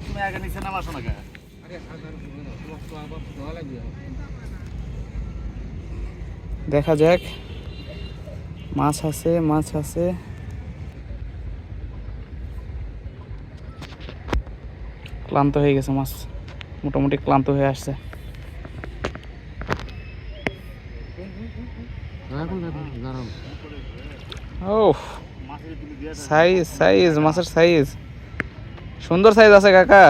তুমি আগে নিচে নামাসো না কেন? দেখা যাক, মাছ আছে, মাছ আছে। ক্লান্ত হয়ে গেছে মাছ, মোটামুটি ক্লান্ত হয়ে আসছে। ও সাইজ সাইজ মাছের সাইজ সুন্দর সাইজ আছে কাকা।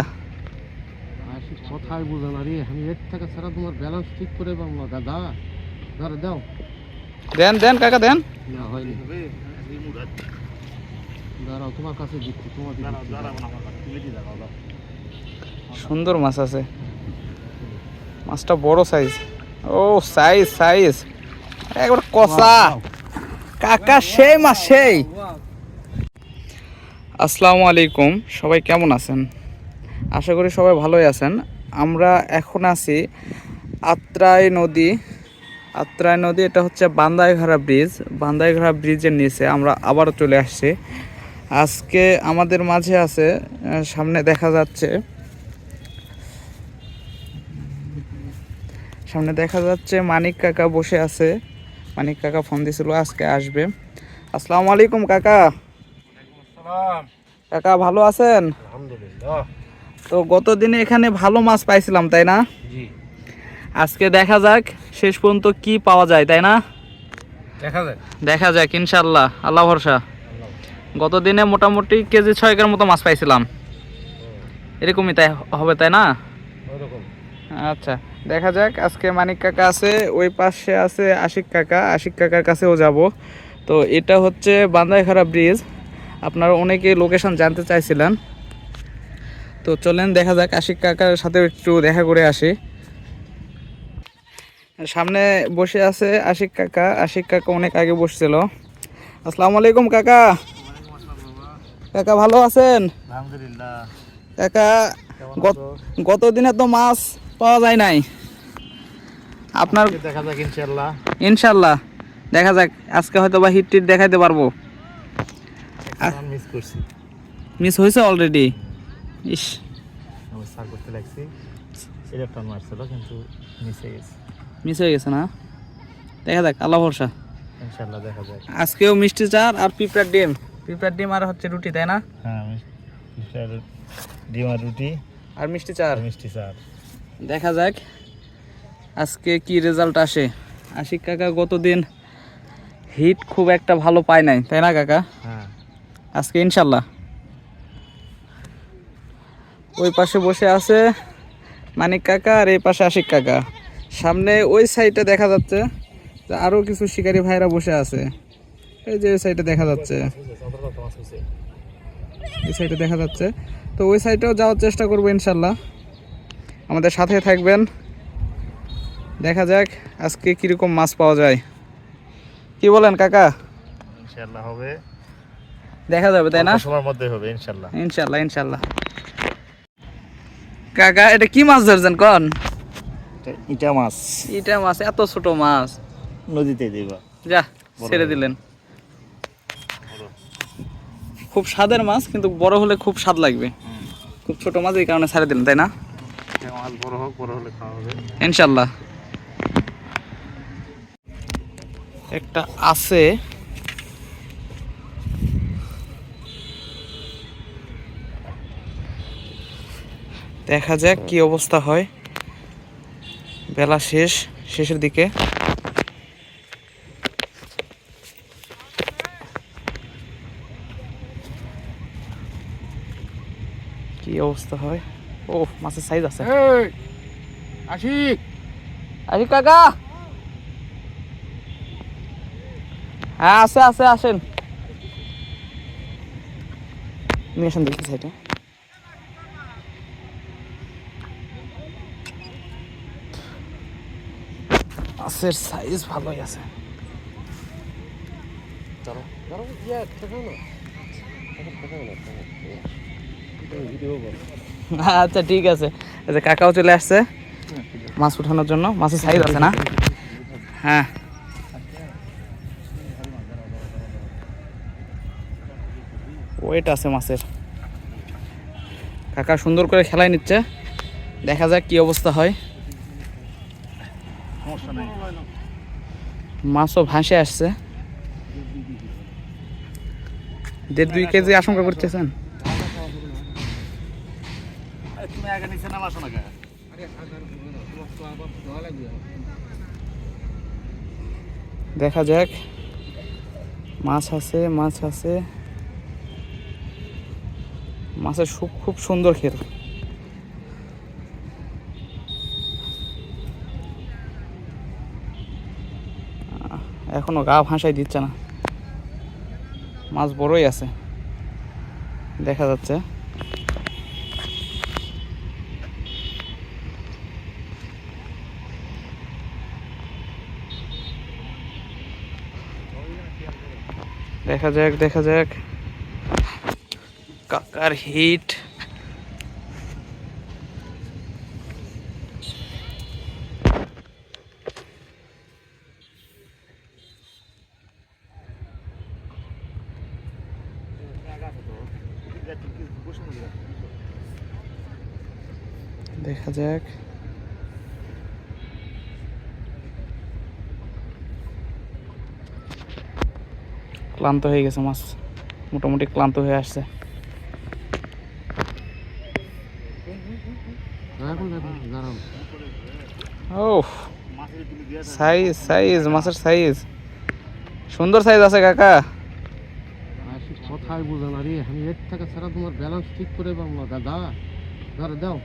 কথাই বুঝো না রে, আমি এর থেকে ছাড়া তোমার ব্যালেন্স ঠিক করে পাবো না দাদা। ধরে দাও, দেন দেন কাকা দেন। না হয়নি, দাঁড়াও তোমার কাছে দিচ্ছি, তোমার সুন্দর মাছ আছে, মাছটা বড় সাইজ। ও সাইজ সাইজ একবার কষা কাকা, সেই মাছ সেই। আসসালামু আলাইকুম, সবাই কেমন আছেন? আশা করি সবাই ভালোই আছেন। আমরা এখন আছি আত্রাই নদী। আত্রাই নদী, এটা হচ্ছে বান্দাইঘাড়া ব্রিজ। বান্দাইঘাড়া ব্রিজের নিচে আমরা আবারও চলে আসছি। আজকে আমাদের মাঝে আছে, সামনে দেখা যাচ্ছে, মানিক কাকা বসে আছে। মানিক কাকা ফোন দিয়েছিল আজকে আসবে। আসসালামু আলাইকুম কাকা। কাকা ভালো আছেন? আলহামদুলিল্লাহ। তো গত দিনে এখানে ভালো মাছ পাইছিলাম, তাই না? জি, আজকে দেখা যাক শেষ পর্যন্ত কি পাওয়া যায়, তাই না? দেখা যাক ইনশাল্লাহ, আল্লাহ ভরসা। গত দিনে মোটামুটি কেজি 6 মতো মাছ পাইছিলাম, এরকমই তাই হবে, তাই না? আচ্ছা দেখা যাক। আজকে মানিক কাকা আছে, ওই পাশে আছে আশিক কাকা, আশিক কাকার কাছেও যাব। তো এটা হচ্ছে বান্দাইঘাড়া ব্রিজ। আপনারা অনেকে লোকেশন জানতে চাইছিলেন, তো চলেন দেখা যাক, আশিক কাকার সাথে একটু দেখা করে আসি। সামনে বসে আছে আশিক কাকা। আশিক কাকা অনেক আগে বসছিল। আসসালামু আলাইকুম কাকা। কাকা ভালো আছেন? আলহামদুলিল্লাহ। কাকা গত দিনে তো মাছ পাওয়া যায় নাই আপনার। দেখা যাক ইনশাআল্লাহ। ইনশাল্লাহ দেখা যাক, আজকে হয়তো বা হিট টিট দেখাইতে পারবো। মিস করছি, মিস হয়েছে অলরেডি। ইস, আমি সার করতে লাগছি, এটা টান মারছিল কিন্তু মিস হয়ে গেছে। মিস হয়ে গেছে না? দেখা যাক, আল্লাহ ভরসা। ইনশাআল্লাহ দেখা যাক। আজকেও মিষ্টি চার আর পিঁপড়ার ডিম। পিঁপড়ার ডিম আর হচ্ছে রুটি, তাই না? হ্যাঁ, ডিম আর রুটি আর মিষ্টি চার। মিষ্টি চার। দেখা যাক আজকে কি রেজাল্ট আসে। আশিক কাকা গতদিন হিট খুব একটা ভালো পায় নাই, তাই না কাকা? হ্যাঁ, আজকে ইনশাল্লাহ। ওই পাশে বসে আছে মানিক কাকা আর এই পাশে আশিক কাকা। সামনে ওই সাইডে দেখা যাচ্ছে যে আরও কিছু শিকারী ভাইরা বসে আছে। এই যে ওই সাইডে দেখা যাচ্ছে, এই সাইডে দেখা যাচ্ছে। তো ওই সাইডেও যাওয়ার চেষ্টা করবো ইনশাল্লাহ। আমাদের সাথে থাকবেন, দেখা যাক আজকে কীরকম মাছ পাওয়া যায়। কি বলেন কাকা? ইনশাআল্লাহ হবে, দেখা যাবে, তাই না? সময়ের মধ্যে হবে ইনশাআল্লাহ। ইনশাল্লাহ ইনশাল্লাহ। কাকা এটা কি মাছ ধরছেন কন? ইটা মাছ। ইটা মাছ? এত ছোট মাছ নদীতে দিবা? যা ছেড়ে দিলেন। খুব স্বাদের মাছ, কিন্তু বড় হলে খুব স্বাদ লাগবে। খুব ছোট মাছ, এই কারণে ছেড়ে দিলেন, তাই না? মাছ বড় হোক, বড় হলে খাওয়া হবে ইনশাল্লাহ। একটা আছে, দেখা যাক কি অবস্থা হয়। বেলা শেষের দিকে। কি অবস্থা হয়? ও মাছের সাইজ আছে। আশিক আশিক কাকা, হ্যাঁ আছে আছে, আসেন নিয়ে আসেন দেখি সাইডে। মাছের সাইজ ভালোই আছে। আচ্ছা ঠিক আছে। কাকাও চলে আসছে মাছ উঠানোর জন্য। মাছের সাইজ আছে না? হ্যাঁ, ওয়েট আছে মাছের। কাকা সুন্দর করে খেলায় নিচ্ছে, দেখা যাক কি অবস্থা হয়। মাছও ভাসে আসছে। 1.5-2 কেজি আশঙ্কা করতেছেন? দেখা যাক, মাছ আছে, মাছ আছে। মাছের খুব সুন্দর খেল। এখনো গা ভাসাই দিচ্ছে না, মাছ বড়ই আছে দেখা যাচ্ছে। দেখা যাক, দেখা যাক। কাকার হিট। দেখা যাক। ক্লান্ত হয়ে গেছে মাছ, মোটামুটি ক্লান্ত হয়ে আসছে। ও সাইজ, সাইজ মাছের সাইজ সুন্দর সাইজ আছে কাকা। কথাই বুঝে না রে, আমি এর থেকে ছাড়া তোমার ব্যালেন্স ঠিক করে পাবো না দাদা। ধরে দাও,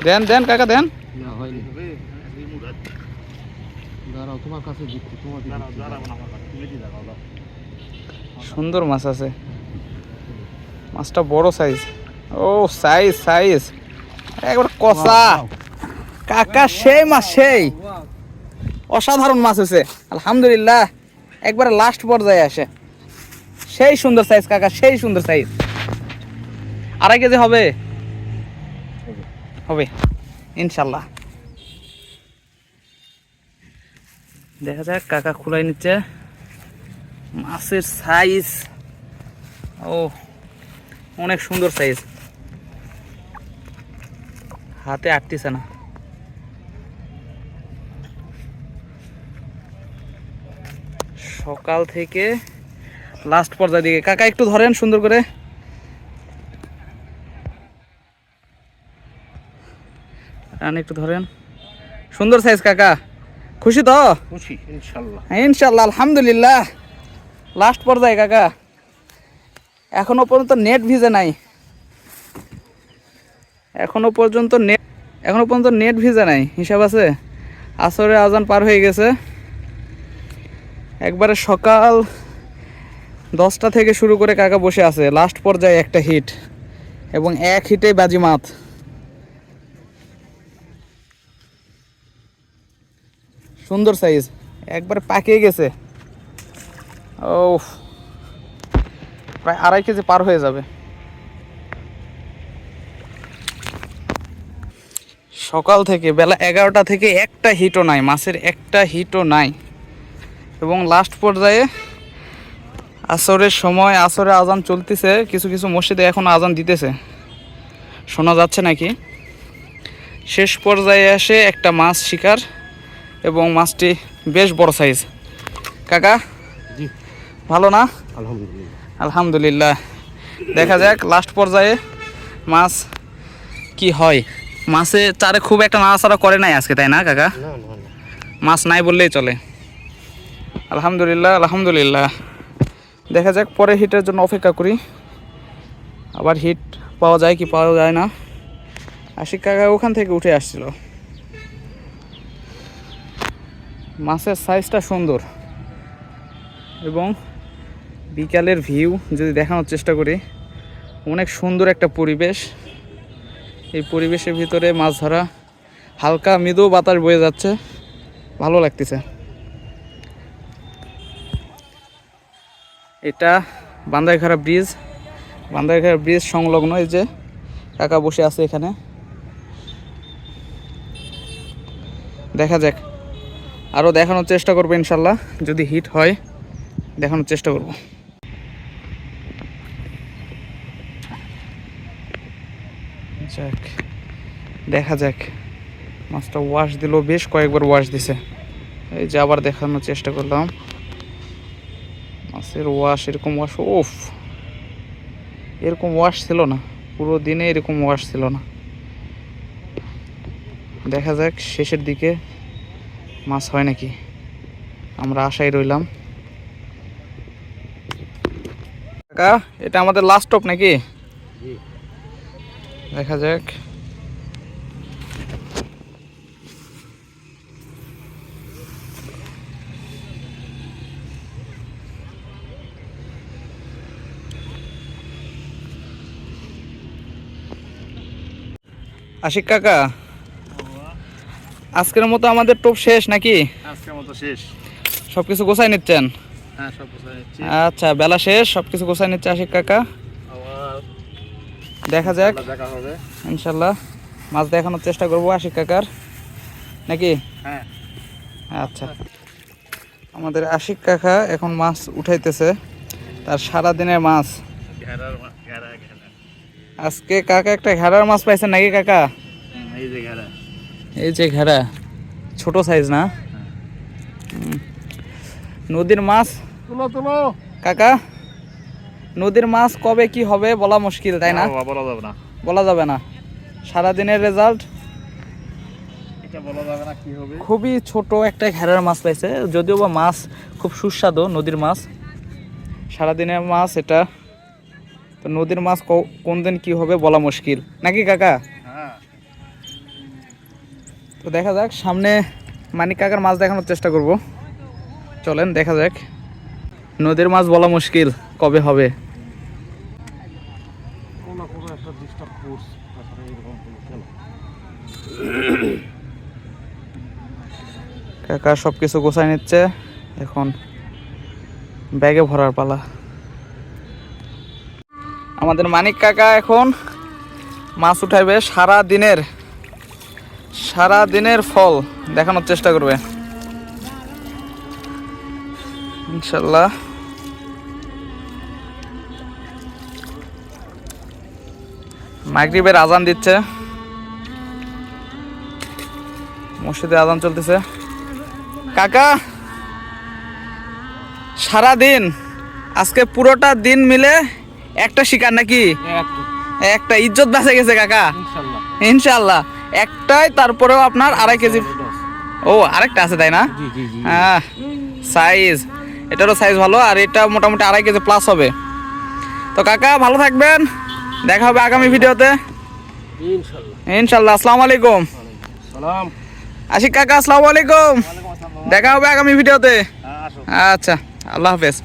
দেন দেন কাকা দেন। না হয়নি, দাঁড়াও তোমার কাছে দিচ্ছি, তোমার সুন্দর মাছ আছে, মাছটা বড় সাইজ। ও সাইজ, সাইজ একবার কষা কাকা, সেই মাছ, সেই অসাধারণ মাছ হয়েছে আলহামদুলিল্লাহ। একবারে লাস্ট পর্যায়ে আসে, সেই সুন্দর সাইজ কাকা, সেই সুন্দর সাইজ। 2.5 কেজি হবে, হবে ইনশাল্লাহ। দেখা যাক, কাকা খুলাই নিচ্ছে মাছের সাইজ। ও অনেক সুন্দর সাইজ, হাতে আটতেছে না। সকাল থেকে লাস্ট পর্যায়ে দিকে কাকা একটু ধরেন সুন্দর করে। একটু ধরেন, সুন্দর সাইজ কাকা। খুশি তো? খুশি ইনশাল্লাহ, ইনশাল্লাহ আলহামদুলিল্লাহ। লাস্ট পর্যায়ে কাকা, এখনো পর্যন্ত নেট ভিজে নাই, এখনো পর্যন্ত নেট ভিজে নাই। হিসাব আছে, আসরের আজান পার হয়ে গেছে। একবারে সকাল 10টা থেকে শুরু করে কাকা বসে আছে। লাস্ট পর্যায়ে একটা হিট, এবং এক হিটে বাজিমাত। সুন্দর সাইজ, একবারে পাকিয়ে গেছে। ও প্রায় 2.5 কেজি পার হয়ে যাবে। সকাল থেকে বেলা 11টা থেকে একটা হিটও নাই, মাছের একটা হিটও নাই। এবং লাস্ট পর্যায়ে আসরের সময়, আসরে আজান চলতেছে, কিছু কিছু মসজিদে এখন আজান দিতেছে, শোনা যাচ্ছে নাকি। শেষ পর্যায়ে এসে একটা মাছ শিকার, এবং মাছটি বেশ বড় সাইজ। কাকা জি ভালো না? আলহামদুলিল্লাহ, আলহামদুলিল্লাহ। দেখা যাক লাস্ট পর্যায়ে মাছ কি হয়। মাছে চারে খুব একটা নাড়াচাড়া করে নাই আজকে, তাই না কাকা? না না না, মাছ নাই বললেই চলে। আলহামদুলিল্লাহ, আলহামদুলিল্লাহ। দেখা যাক, পরে হিটের জন্য অপেক্ষা করি, আবার হিট পাওয়া যায় কি পাওয়া যায় না। আশিক কাকা ওখান থেকে উঠে আসছিল। মাছের সাইজটা সুন্দর, এবং বিকালের ভিউ যদি দেখানোর চেষ্টা করি, অনেক সুন্দর একটা পরিবেশ। এই পরিবেশের ভিতরে মাছ ধরা, হালকা মৃদু বাতাস বয়ে যাচ্ছে, ভালো লাগতেছে। এটা বান্দাইখারা ব্রিজ, বান্দাইখারা ব্রিজ সংলগ্ন এই যে কাকা বসে আছে এখানে। দেখা যাক, আরও দেখানোর চেষ্টা করবো ইনশাল্লাহ, যদি হিট হয় দেখানোর চেষ্টা করব। যাক, দেখা যাক। মাছটা ওয়াশ দিল, বেশ কয়েকবার ওয়াশ দিছে। এই যে আবার দেখানোর চেষ্টা করলাম, মাছের ওয়াশ, এরকম ওয়াশ, ওফ, এরকম ওয়াশ ছিল না, পুরো দিনে এরকম ওয়াশ ছিল না। দেখা যাক শেষের দিকে মাছ হয় নাকি, আমরা আশায় রইলাম। কাকা, এটা আমাদের লাস্ট স্টপ নাকি? দেখা যাক। আশিক কাকা, আজকের মতো আমাদের টোপ শেষ নাকি? আজকের মতো শেষ। সবকিছু গোছাই নিচ্ছেন? হ্যাঁ, সব গোছাই নিচ্ছি। আচ্ছা, বেলা শেষ, সবকিছু গোছাই নিচ্ছে আশিক কাকা। আবার দেখা যাক, দেখা হবে ইনশাল্লাহ। মাছ দেখানোর চেষ্টা করবো আশিক কাকার নাকি? হ্যাঁ। আচ্ছা, আমাদের আশিক কাকা এখন মাছ উঠাইতেছে, তার সারাদিনের মাছ। আজকে কাকা একটা ঘেরার মাছ পাইছেন নাকি কাকা? এই যে ঘেরা, এই যে ঘেরা, ছোট সাইজ না? নদীর মাছ তুলো তুলো। কাকা, নদীর মাছ কবে কি হবে বলা মুশকিল, তাই না? বলা যাবে না, বলা যাবে না। সারাদিনের রেজাল্ট এটা বলা যাবে না কি হবে। খুবই ছোট একটা ঘেরার মাছ পাইছে, যদিও বা মাছ খুব সুস্বাদু, নদীর মাছ, সারাদিনের মাছ এটা। তো নদীর মাছ কোন দিন কি হবে বলা মুশকিল নাকি কাকা? হ্যাঁ। তো দেখা যাক, সামনে মানিক কাকার মাছ দেখানোর চেষ্টা করব। চলেন দেখা যাক। নদীর মাছ বলা মুশকিল কবে হবে। কোনো না কোনো একটা ডিস্টার্ব করছে, তাছাড়া এরকম কোনো খেলা। কাকা সবকিছু গোছায় নিচ্ছে, এখন ব্যাগে ভরার পালা। আমাদের মানিক কাকা এখন মাছ উঠাইবে, সারা দিনের ফল দেখানোর চেষ্টা করবে ইনশাল্লাহ। মাগরিবের আজান দিচ্ছে, মসজিদে আজান চলতেছে। কাকা, সারা দিন, আজকে পুরোটা দিন মিলে একটা শিকার নাকি? একটা ইজ্জত বাঁচে গেছে কাকা, ইনশাল্লাহ। ইনশাল্লাহ। একটাই, তারপরেও আপনার 2.5 কেজি। ও, আরেকটা আছে তাই না? জি জি জি। হ্যাঁ, সাইজ, এটারও সাইজ ভালো, আর এটা মোটামুটি 2.5 কেজি প্লাস হবে। তো কাকা ভালো থাকবেন, দেখা হবে আগামী ভিডিওতে ইনশাল্লাহ। ইনশাল্লাহ। আসসালামু আলাইকুম। সালাম। আশিক কাকা, আসসালামু আলাইকুম। দেখা হবে আগামী ভিডিওতে। হ্যাঁ, আসো। আচ্ছা, আল্লাহ হাফেজ।